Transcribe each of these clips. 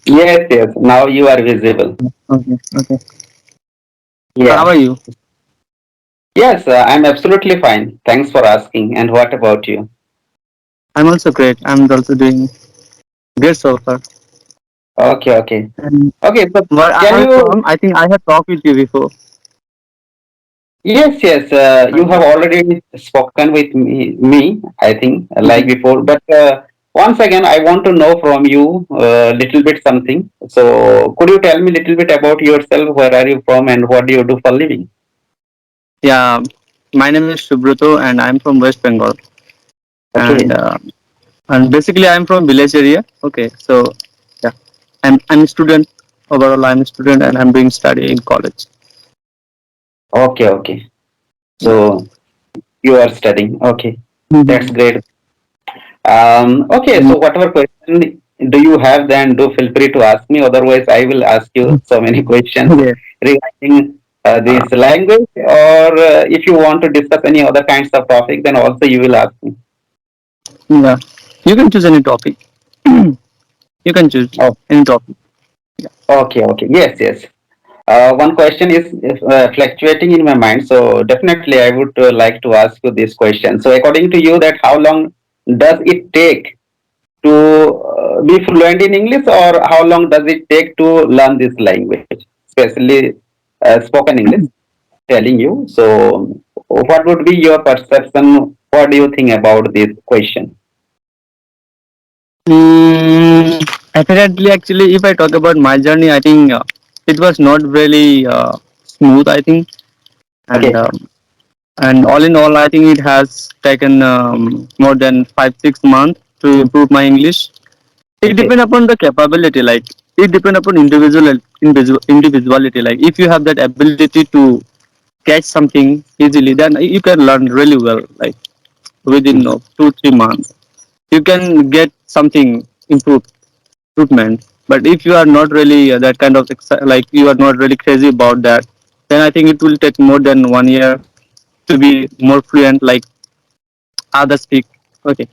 Yes, yes. Now you are visible. Okay, okay. So how Yeah. are you? Yes, I'm absolutely fine. Thanks for asking. And what about you? I'm also great. I'm also doing great so far. Okay, okay. And Okay, so where I can am you? from, I think I have talked with you before. Yes, yes. I You have think. already spoken with me, I think, like Mhm. before. But once again, I want to know from you a little bit something. So, could you tell me a little bit about yourself? Where are you from, and what do you do for living? Yeah, my name is Subroto, and I'm from West Bengal. And Okay. uh, and basically I'm from village area. Okay, so yeah, I'm a student. Overall, I'm a student, and I'm doing study in college. Okay, okay. Yeah. So you are studying. Okay, that's Mhm. great. Okay, so whatever question do you have, then do feel free to ask me. Otherwise, I will ask you so many questions Yeah. regarding Uh, this language, or if you want to discuss any other kinds of topic, then also you will ask me. yeah. You can choose any topic. You can choose Oh, any topic. Yeah. okay, okay. Yes, yes. One question is fluctuating in my mind, so definitely I would like to ask you this question. So, according to you, that how long does it take to be fluent in English, or how long does it take to learn this language, especially spoken English? Telling you. So, what would be your perception? What do you think about this question? Apparently, actually, if I talk about my journey, I think it was not really smooth. I think, and Okay. um, and all in all, I think it has taken more than 5 6 months to improve my English. It Okay. depends upon the capability. Like it depends upon individuality. Like if you have that ability to catch something easily, then you can learn really well. Like within Mhm. 2 3 months, you can get something improvement. But if you are not really that kind of like you are not really crazy about that, then I think it will take more than 1 year to be more fluent like others speak. Okay,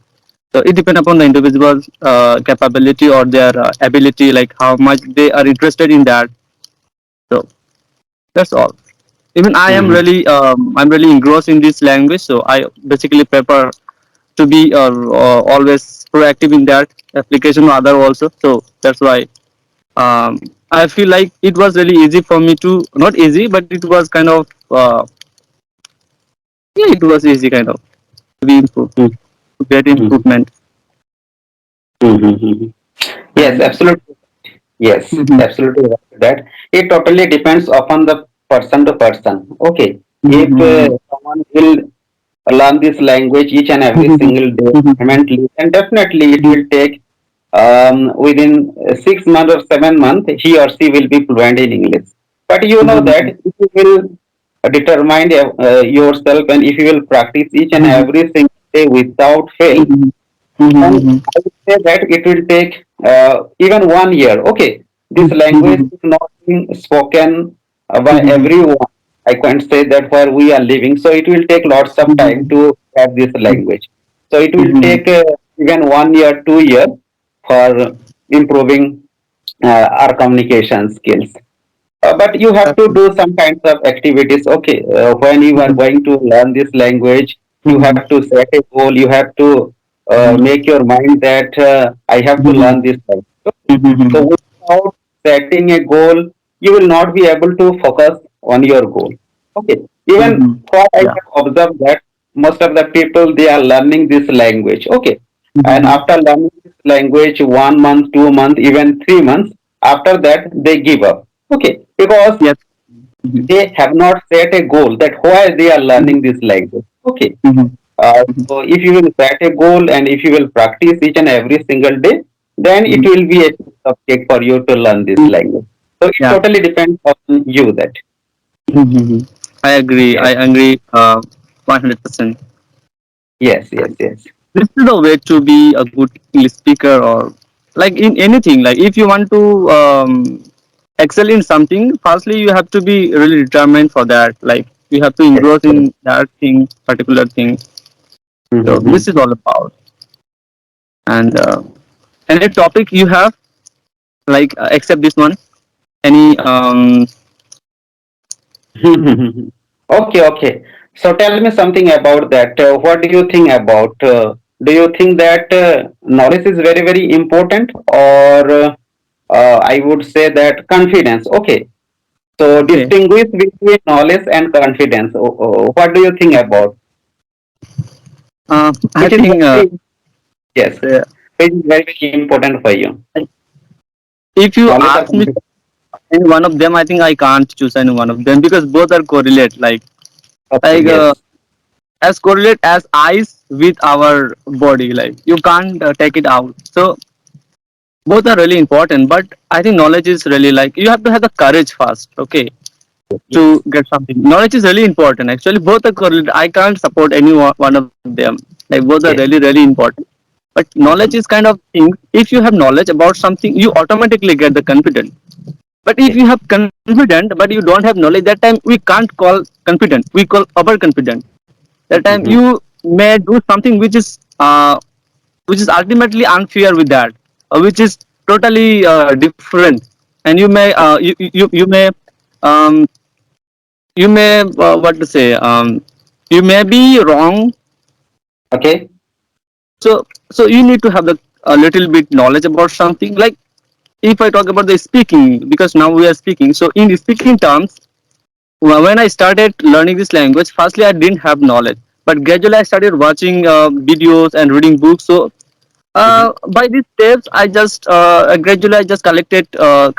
so it depends upon the individual's capability or their ability, like how much they are interested in that. So that's all. Even I am Mhm. really I'm really engrossed in this language, so I basically prefer to be always proactive in that application or other also. So that's why I feel like it was really easy for me to, not easy, but it was kind of yeah, it was easy kind of to be improved, to get Mhm. improvement. Mhm. Yes, And absolutely. Yes, mhm, absolutely right to that. It totally depends upon the person to person. Okay, if mhm, someone will learn this language each and every mhm, single day mhm, permanently, then definitely it mhm, will take within 6 months or 7 months, he or she will be fluent in English. But you know that mhm, if you will determine yourself, and if you will practice each and mhm, every single day without fail, mhm, mhm, and mhm, I would say that it will take even 1 year. Okay, this language mhm, is not being spoken by mhm, everyone. I can't say that where we are living. So it will take lots of time mhm, to have this language. So it will mhm, take even 1 year, 2 years for improving our communication skills. But you have to do some kinds of activities. Okay, when you are mhm, going to learn this language, you mhm, have to set a goal. You have to mhm, make your mind that I have to mhm, learn this language. So mhm, without setting a goal, you will not be able to focus on your goal. Okay. Even mhm. what I Yeah. have observed that most of the people they are learning this language. Okay. And Mhm. after learning this language 1 month, 2 months, even 3 months, after that they give up. Okay. Because Yes. Mhm. they have not set a goal that why they are learning this language. Okay. Mhm. Mhm. So if you will set a goal and if you will practice each and every single day, then it Mhm. will be a subject for you to learn this Mhm. language. So it Yeah. totally depends on you that. Mhm. I agree. I Yes, agree. 100%. yes, yes, yes. This is the way to be a good English speaker, or like in anything. Like if you want to excel in something, firstly you have to be really determined for that. Like you have to Yes. engross in that thing, particular thing. So this Mm-hmm. is all about. And any topic you have? like except this one, any Okay, okay. So tell me something about that. What do you think about? Do you think that knowledge is very, very important, or I would say that confidence? Okay. So okay. distinguish between knowledge and confidence. What do you think about? I Which is think very, yes, uh, which is very, very important for you. if you Knowledge or ask me confidence? any one of them, I think I can't choose any one of them because both are correlate. Okay, Like yes. as correlate as eyes with our body. Like you can't take it out. So both are really important. But I think knowledge is really like you have to have the courage first. Okay, to Yes. get something. Knowledge is really important. Actually, both are correlated. I can't support any one of them. Like both are really, Yes. really important. But knowledge is Mhm. kind of thing. If you have knowledge about something, you automatically get the confidence. But if Yes. you have confident, but you don't have knowledge, that time we can't call confident. We call overconfident. That time you Mhm. may do something which is ultimately unfair with that, which is totally different, and um, you may what to say you may be wrong. Okay. So you need to have the a little bit knowledge about something. Like if I talk about the speaking, because now we are speaking. So in speaking terms, when I started learning this language, firstly I didn't have knowledge, but gradually I started watching videos and reading books. So Mhm. by these steps, I just gradually I just collected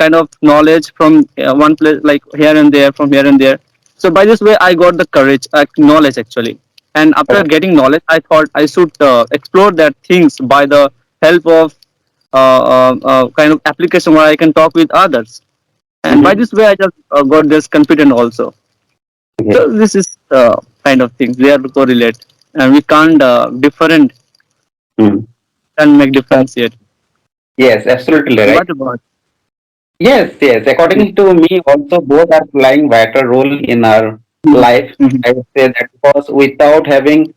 kind of knowledge from one place, like here and there, from here and there. So by this way, I got the courage, knowledge actually. And after Okay. getting knowledge, I thought I should explore that things by the help of kind of application where I can talk with others. And by Mhm. this way, I just got this confident also. So Okay. this is kind of things they are correlate, and we can't different Mm. can make Uh, difference yet. yes, absolutely right. What about? Yes, yes. According to me, also both are playing vital role in our Mhm, life. mhm, I would say that because without having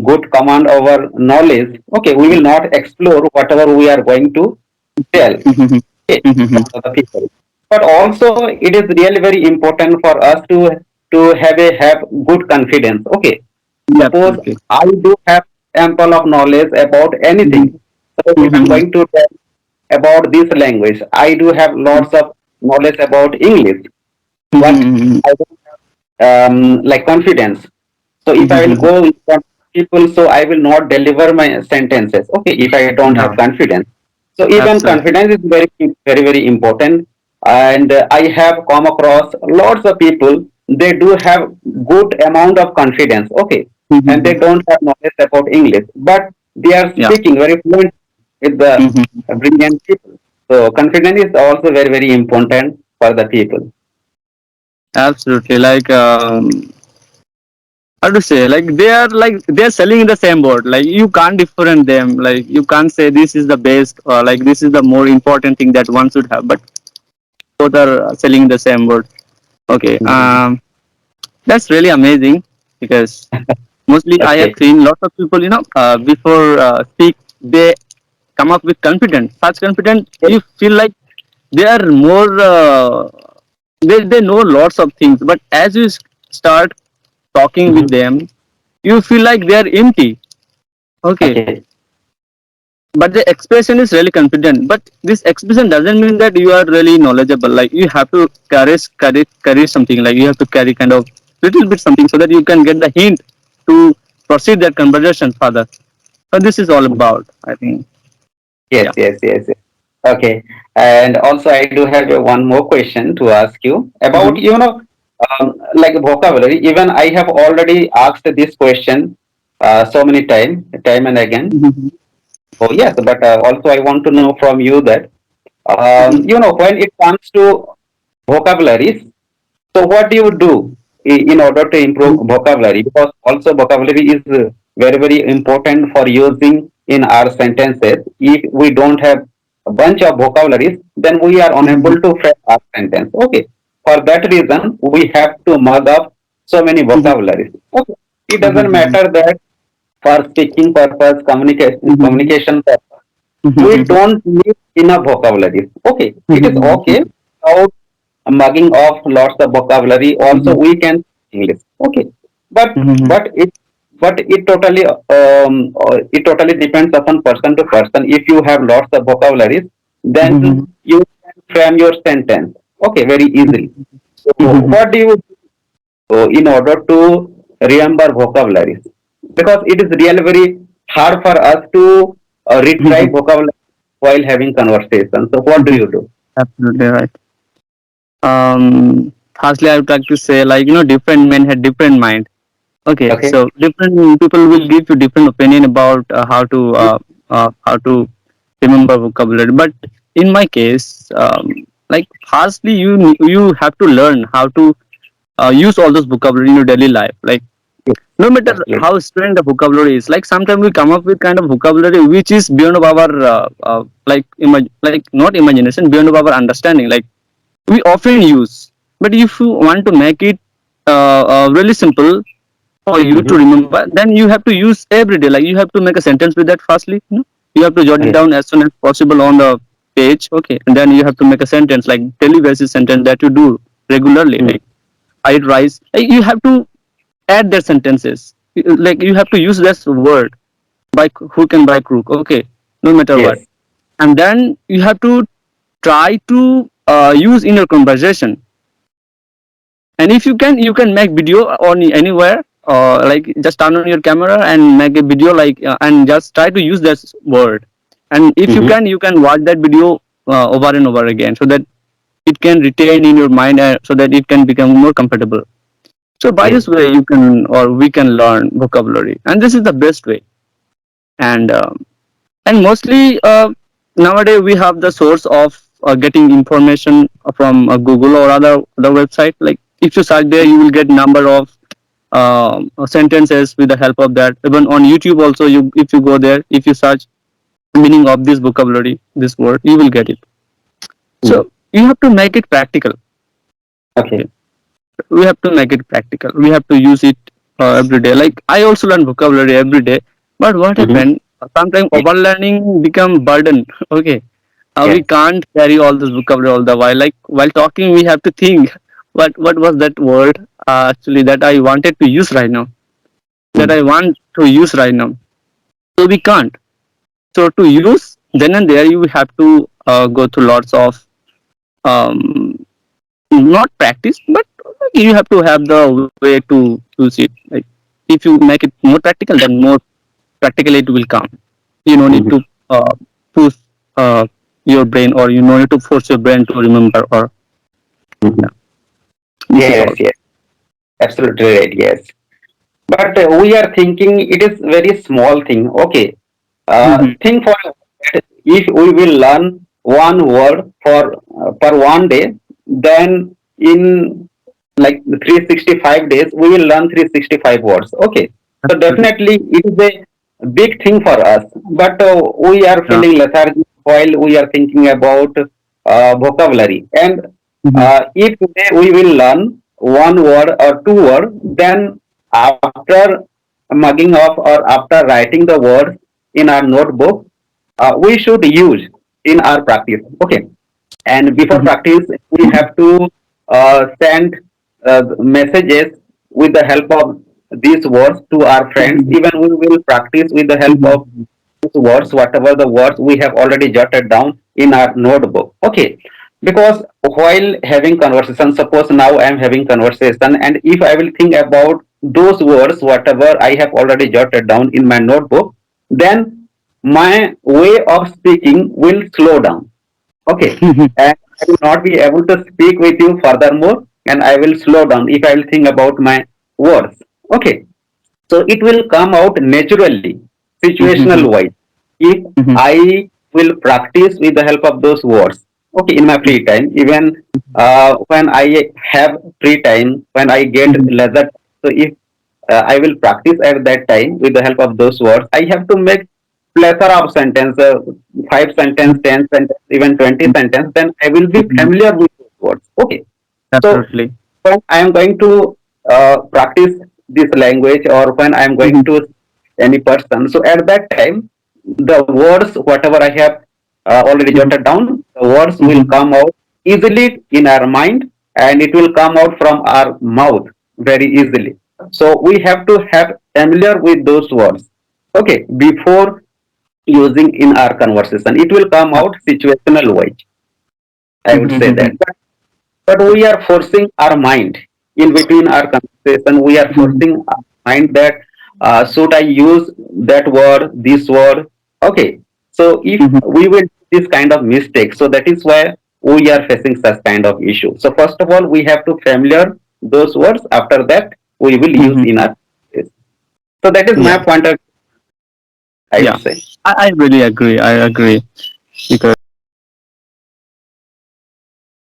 good command over knowledge, okay, we will not explore whatever we are going to tell. mhm, Okay, mhm, for other people. But also, it is really very important for us to have good confidence. Okay, yeah, suppose absolutely. I do have ample of knowledge about anything. Mhm, So if I'm mhm, going to tell about this language, I do have lots of knowledge about English, but mhm, I don't like confidence. So if I will mhm, go in front of people, so I will not deliver my sentences. Okay, if I don't have yeah, confidence. So even absolutely. confidence is very, very, very important. And I have come across lots of people. They do have good amount of confidence. Okay, and they Mhm, don't have knowledge about English, but they are yeah, speaking very fluent with the mhm, brilliant people. So confidence is also very, very important for the people. absolutely. How to say? Like they are selling in the same board. Like you can't different them. Like you can't say this is the best or like this is the more important thing that one should have. But both are selling the same board. Okay. Mhm. That's really amazing because mostly I have Okay. seen lots of people, before speak, they come up with confidence. Such confidence, you feel like they are more, they know lots of things. But as you start talking with Mhm. them, you feel like they are empty. Okay. Okay. But the expression is really confident. But this expression doesn't mean that you are really knowledgeable. Like you have to carry something. Like you have to carry kind of little bit something so that you can get the hint to proceed that conversation further. So this is all about, I think. Yes, Yeah. yes, yes, yes. Okay. And also, I do have one more question to ask you about, Mhm. like vocabulary. Even I have already asked this question so many time and again. Mhm. So yes, but also I want to know from you that, Mhm. when it comes to vocabularies, so what do you do in order to improve vocabulary? Because also vocabulary is very, very important for using in our sentences. If we don't have a bunch of vocabularies, then we are unable Mhm. to frame our sentence. Okay. For that reason, we have to mug up so many Mhm. vocabularies. Okay. It doesn't Mhm. matter that for speaking purpose, communication Mhm. purpose, we Mhm. don't need enough vocabulary. Okay, it is okay Mhm. without mugging off lots of vocabulary. Also, Mhm. we can English. Okay, but Mhm. but it it totally depends upon person to person. If you have lots of vocabularies, then Mhm. you can frame your sentence. Okay, very easily. So, Mhm. what do you do in order to remember vocabularies? Because it is really very hard for us to retrieve Mhm. vocabulary while having conversation. So, what do Mhm. you do? Absolutely right. Firstly, I would like to say, like, different men had different mind. Okay, Okay. so different people will give you different opinion about how to remember vocabulary. But in my case, like, firstly, you have to learn how to use all those vocabulary in your daily life. Like, Yes, no matter absolutely. how strange the vocabulary is, like sometimes we come up with kind of vocabulary which is beyond of our like not imagination, beyond of our understanding. Like, we often use, but if you want to make it really simple for you to Mm-hmm. remember, then you have to use every day. Like, you have to make a sentence with that firstly. You have to jot it Yes. down as soon as possible on the page. Okay, and then you have to make a sentence, like daily basis sentence that you do regularly. Mm. Like, I rise. Like, you have to add their sentences. Like, you have to use this word by hook and by crook. Okay, no matter what. Yes. And then you have to try to use in your conversation. And if you can make video on anywhere, like just turn on your camera and make a video, like and just try to use this word. And if Mm-hmm. you can watch that video over and over again, so that it can retain in your mind, so that it can become more comfortable. So by Yes. this way, you can or we can learn vocabulary, and this is the best way. And mostly nowadays we have the source of getting information from Google or other website. Like, if you search there, you will get number of sentences with the help of that. Even on YouTube also, you if you go there, if you search meaning of this vocabulary, this word, you will get it. Mm. So you have to make it practical. Okay. Okay, we have to make it practical. We have to use it every day. Like, I also learn vocabulary every day, but what Mm-hmm. happened? Sometimes Yes. overlearning become burden. Okay, we Yes. can't carry all this vocabulary all the while. Like, while talking, we have to think, what was that word actually that I wanted to use right now? That Mm. I want to use right now. So we can't. So to use then and there, you have to go through lots of um, not practice, but you have to have the way to use it. Like, if you make it more practical, then more practically it will come. You don't need Mm-hmm. to push your brain, or you don't need to force your brain to remember. Or Mm-hmm. yeah, this is Yes. all. Yes. Absolutely right. Yes. But we are thinking it is very small thing. Okay. Mhm. Think for if we will learn one word for per one day, then in like 365 days we will learn 365 words. Okay, so Absolutely. definitely it is a big thing for us, but we are Yeah. feeling lethargic while we are thinking about vocabulary. And Mhm. if today we will learn one word or two words, then after mugging off or after writing the words in our notebook, we should use in our practice. Okay, and before Mhm. practice we have to send messages with the help of these words to our friends. Mhm. Even we will practice with the help of Mhm. these words, whatever the words we have already jotted down in our notebook. Okay, because while having conversation, suppose now I am having conversation, and if I will think about those words whatever I have already jotted down in my notebook, then my way of speaking will slow down. Okay, and I will not be able to speak with you furthermore, and I will slow down if I will think about my words. Okay, so it will come out naturally, situational Mhm. wise, if Mhm. I will practice with the help of those words. Okay, in my free time, even when I have free time, when I get Mhm. leisure, so if I will practice at that time with the help of those words, I have to make plethora of sentence, five sentence, Mhm. 10 sentence, even 20 sentence, then I will be Mhm. familiar with those words. Okay, so Absolutely. when I am going to practice this language, or when I am going Mhm. to any person, so at that time the words whatever I have already Mhm. jotted down, the words will Mhm. come out easily in our mind and it will come out from our mouth very easily. So we have to have familiar with those words. Okay, before using in our conversation, it will come Yeah. out situational wise. I would say that. Mhm. But we are forcing our mind in between our conversation. We are Mhm. forcing our mind that should I use that word, this word? Okay. So if Mhm. we will do this kind of mistake, so that is why we are facing such kind of issue. So first of all, we have to familiar those words. After that, we will use Mhm. in our conversation. So that is my Yeah. point of, I Yeah. would say. I really agree. I agree because